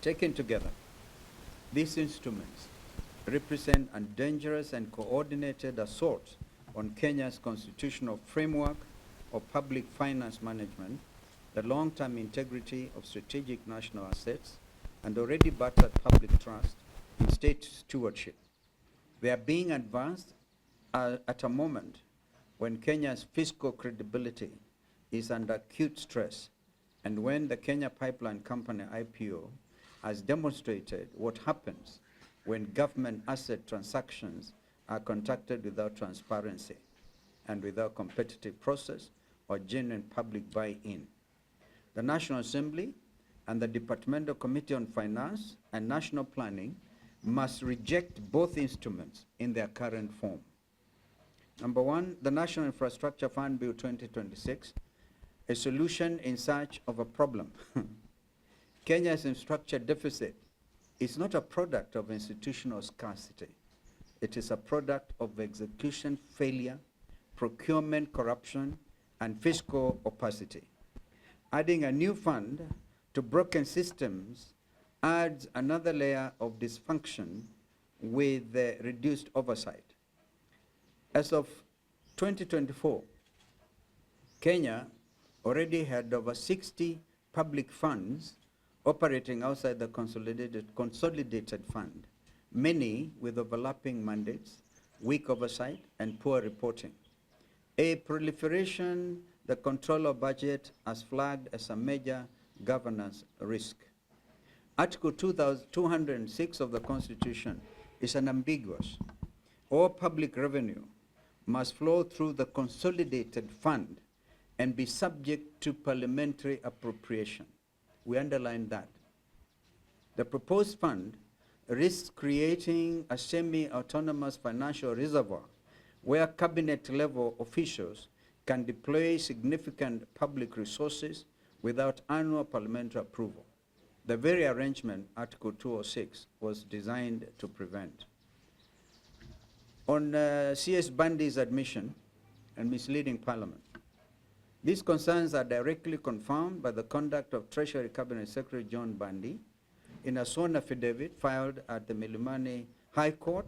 Taken together, these instruments represent a dangerous and coordinated assault on Kenya's constitutional framework of public finance management, the long-term integrity of strategic national assets, and already battered public trust in state stewardship. They are being advanced at a moment when Kenya's fiscal credibility is under acute stress, and when the Kenya Pipeline Company IPO has demonstrated what happens when government asset transactions are conducted without transparency and without competitive process or genuine public buy-in. The National Assembly and the Departmental Committee on Finance and National Planning must reject both instruments in their current form. Number one, the National Infrastructure Fund Bill 2026, a solution in search of a problem. Kenya's infrastructure deficit is not a product of institutional scarcity. It is a product of execution failure, procurement corruption, and fiscal opacity. Adding a new fund to broken systems adds another layer of dysfunction with reduced oversight. As of 2024, Kenya already had over 60 public funds operating outside the consolidated fund, many with overlapping mandates, weak oversight, and poor reporting. A proliferation, the control of budget has flagged as a major governance risk. Article 206 of the Constitution is unambiguous. All public revenue must flow through the consolidated fund and be subject to parliamentary appropriation. We underline that. The proposed fund risks creating a semi-autonomous financial reservoir where cabinet-level officials can deploy significant public resources without annual parliamentary approval. The very arrangement Article 206 was designed to prevent. On CS Bandi's admission and misleading Parliament, these concerns are directly confirmed by the conduct of Treasury Cabinet Secretary John Bandi in a sworn affidavit filed at the Milimani High Court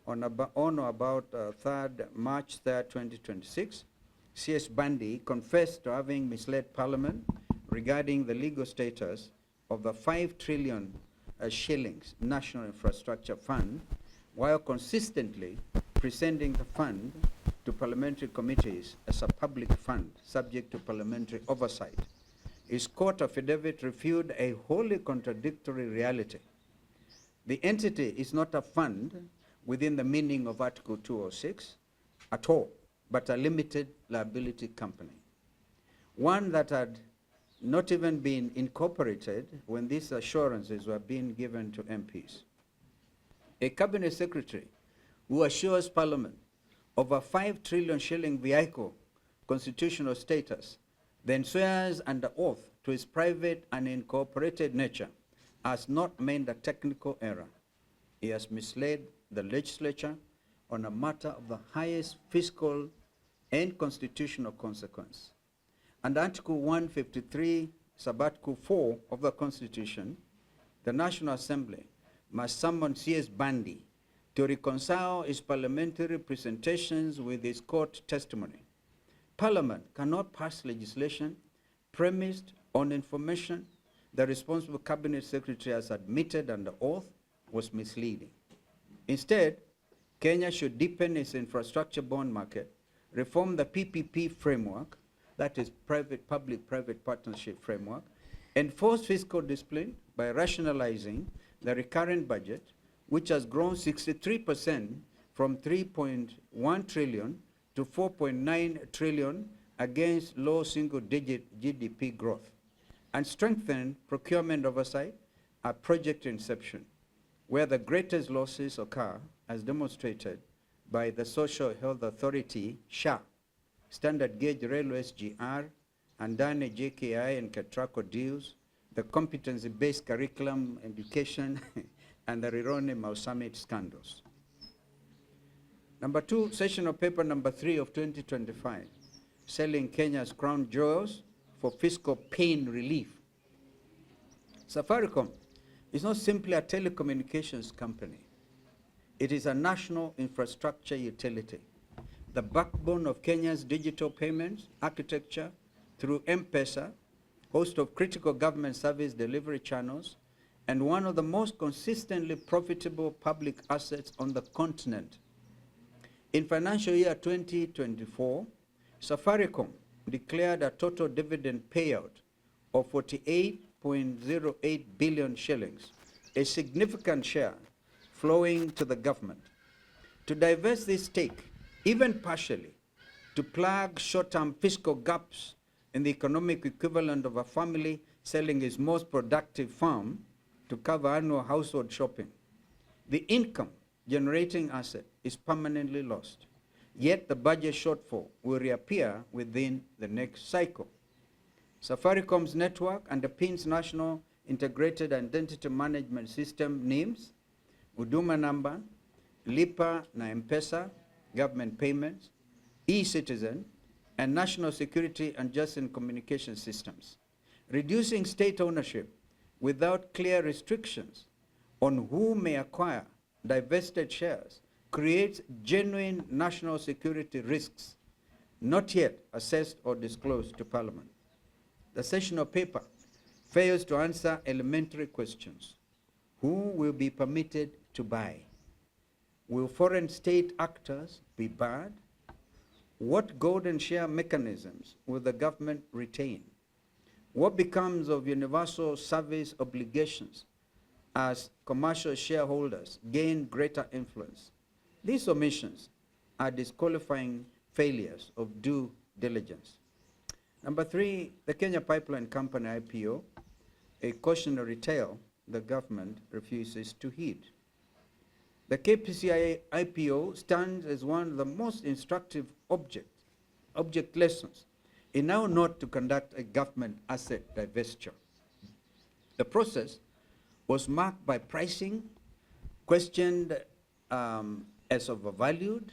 on or about March 3rd, 2026. CS Bandi confessed to having misled Parliament regarding the legal status of the 5 trillion shillings National Infrastructure Fund, while consistently presenting the fund to parliamentary committees as a public fund subject to parliamentary oversight. His court affidavit refuted a wholly contradictory reality. The entity is not a fund within the meaning of Article 206 at all, but a limited liability company. One that had not even been incorporated when these assurances were being given to MPs. A cabinet secretary who assures Parliament of a 5 trillion shilling vehicle constitutional status, then swears under oath to his private and incorporated nature, has not made a technical error. He has misled the legislature on a matter of the highest fiscal and constitutional consequence. Under Article 153, Subarticle 4 of the Constitution, the National Assembly must summon CS Bandi to reconcile his parliamentary presentations with his court testimony. Parliament cannot pass legislation premised on information the responsible cabinet secretary has admitted under oath was misleading. Instead, Kenya should deepen its infrastructure bond market, reform the PPP framework, that is public-private partnership framework, enforce fiscal discipline by rationalizing the recurrent budget, which has grown 63% from 3.1 trillion to 4.9 trillion against low single-digit GDP growth, and strengthen procurement oversight at project inception, where the greatest losses occur, as demonstrated by the Social Health Authority, SHA, Standard Gauge Railways GR, and Dane JKI and Ketraco deals, the competency-based curriculum education, and the Rirone Mau Summit scandals. Number 2, session of paper number 3 of 2025, selling Kenya's crown jewels for fiscal pain relief. Safaricom is not simply a telecommunications company. It is a national infrastructure utility, the backbone of Kenya's digital payments architecture through M-Pesa, host of critical government service delivery channels, and one of the most consistently profitable public assets on the continent. In financial year 2024, Safaricom declared a total dividend payout of 48.08 billion shillings, a significant share flowing to the government. To divest this stake, even partially, to plug short-term fiscal gaps in the economic equivalent of a family selling its most productive farm to cover annual household shopping. The income-generating asset is permanently lost, yet the budget shortfall will reappear within the next cycle. Safaricom's network underpins National Integrated Identity Management System NIMS, Huduma Number, Lipa na M-Pesa, government payments, e-citizen, and national security and justice and communication systems. Reducing state ownership without clear restrictions on who may acquire divested shares creates genuine national security risks not yet assessed or disclosed to Parliament. The sessional paper fails to answer elementary questions. Who will be permitted to buy? Will foreign state actors be barred? What golden share mechanisms will the government retain? What becomes of universal service obligations as commercial shareholders gain greater influence? These omissions are disqualifying failures of due diligence. Number 3, the Kenya Pipeline Company IPO, a cautionary tale the government refuses to heed. The KPCI IPO stands as one of the most instructive object lessons in how not to conduct a government asset divestiture. The process was marked by pricing, questioned as overvalued,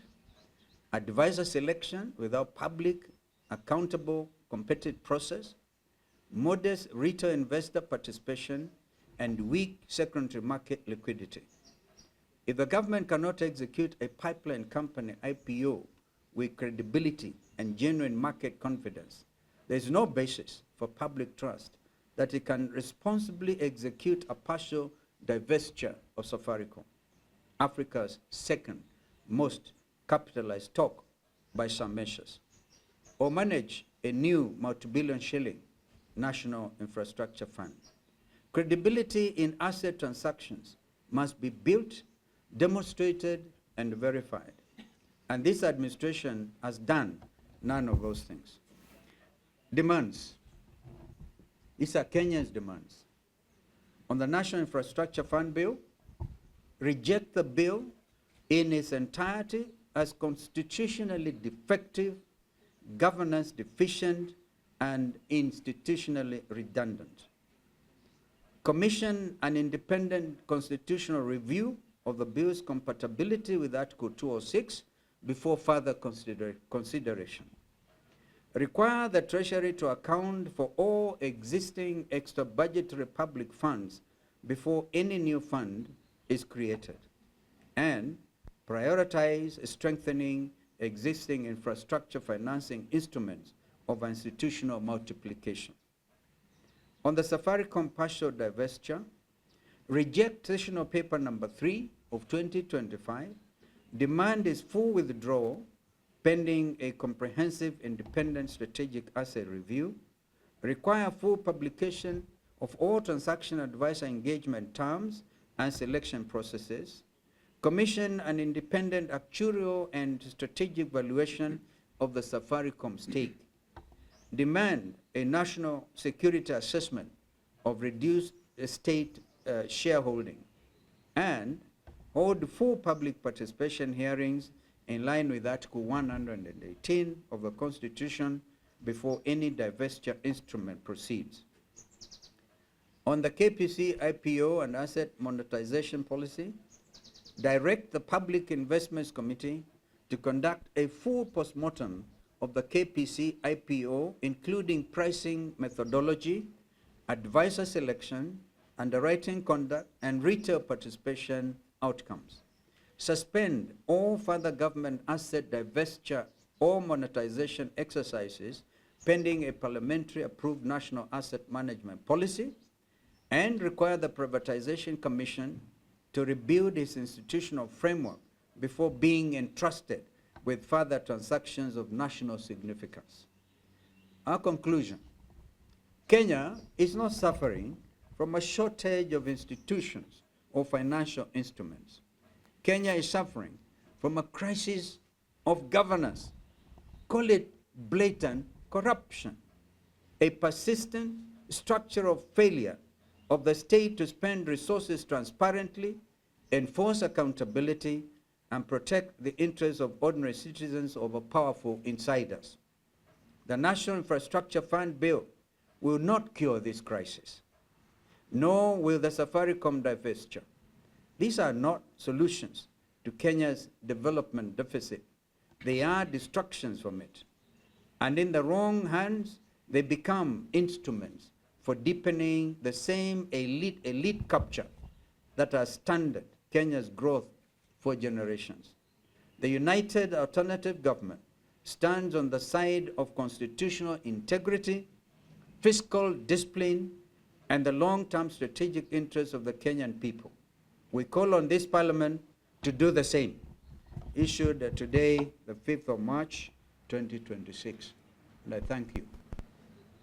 advisor selection without public, accountable, competitive process, modest retail investor participation, and weak secondary market liquidity. If the government cannot execute a pipeline company IPO with credibility and genuine market confidence, there is no basis for public trust that it can responsibly execute a partial divestiture of Safaricom, Africa's second most capitalized stock by some measures, or manage a new multi-billion shilling national infrastructure fund. Credibility in asset transactions must be built, demonstrated, and verified. And this administration has done none of those things. Demands. These are Kenya's demands. On the National Infrastructure Fund Bill, reject the bill in its entirety as constitutionally defective, governance deficient, and institutionally redundant. Commission an independent constitutional review of the bill's compatibility with Article 206 before further consideration. Require the Treasury to account for all existing extra-budgetary public funds before any new fund is created. And prioritize strengthening existing infrastructure financing instruments of institutional multiplication. On the Safaricom partial divestiture, reject sessional paper number 3 of 2025, demand its full withdrawal pending a comprehensive independent strategic asset review, require full publication of all transaction advisor engagement terms and selection processes, commission an independent actuarial and strategic valuation of the Safaricom stake, demand a national security assessment of reduced state shareholding, and hold full public participation hearings in line with Article 118 of the Constitution before any divestiture instrument proceeds. On the KPC IPO and asset monetization policy, direct the Public Investments Committee to conduct a full postmortem of the KPC IPO, including pricing methodology, advisor selection, underwriting conduct, and retail participation outcomes. Suspend all further government asset divestiture or monetization exercises pending a parliamentary approved national asset management policy, and require the Privatization Commission to rebuild its institutional framework before being entrusted with further transactions of national significance. Our conclusion: Kenya is not suffering from a shortage of institutions or financial instruments. Kenya is suffering from a crisis of governance. Call it blatant corruption, a persistent structural failure of the state to spend resources transparently, enforce accountability, and protect the interests of ordinary citizens over powerful insiders. The National Infrastructure Fund bill will not cure this crisis, nor will the Safaricom divestiture. These are not solutions to Kenya's development deficit. They are distractions from it. And in the wrong hands, they become instruments for deepening the same elite culture that has stunted Kenya's growth for generations. The United Alternative Government stands on the side of constitutional integrity, fiscal discipline, and the long-term strategic interests of the Kenyan people. We call on this Parliament to do the same. Issued today, the 5th of March, 2026. And I thank you.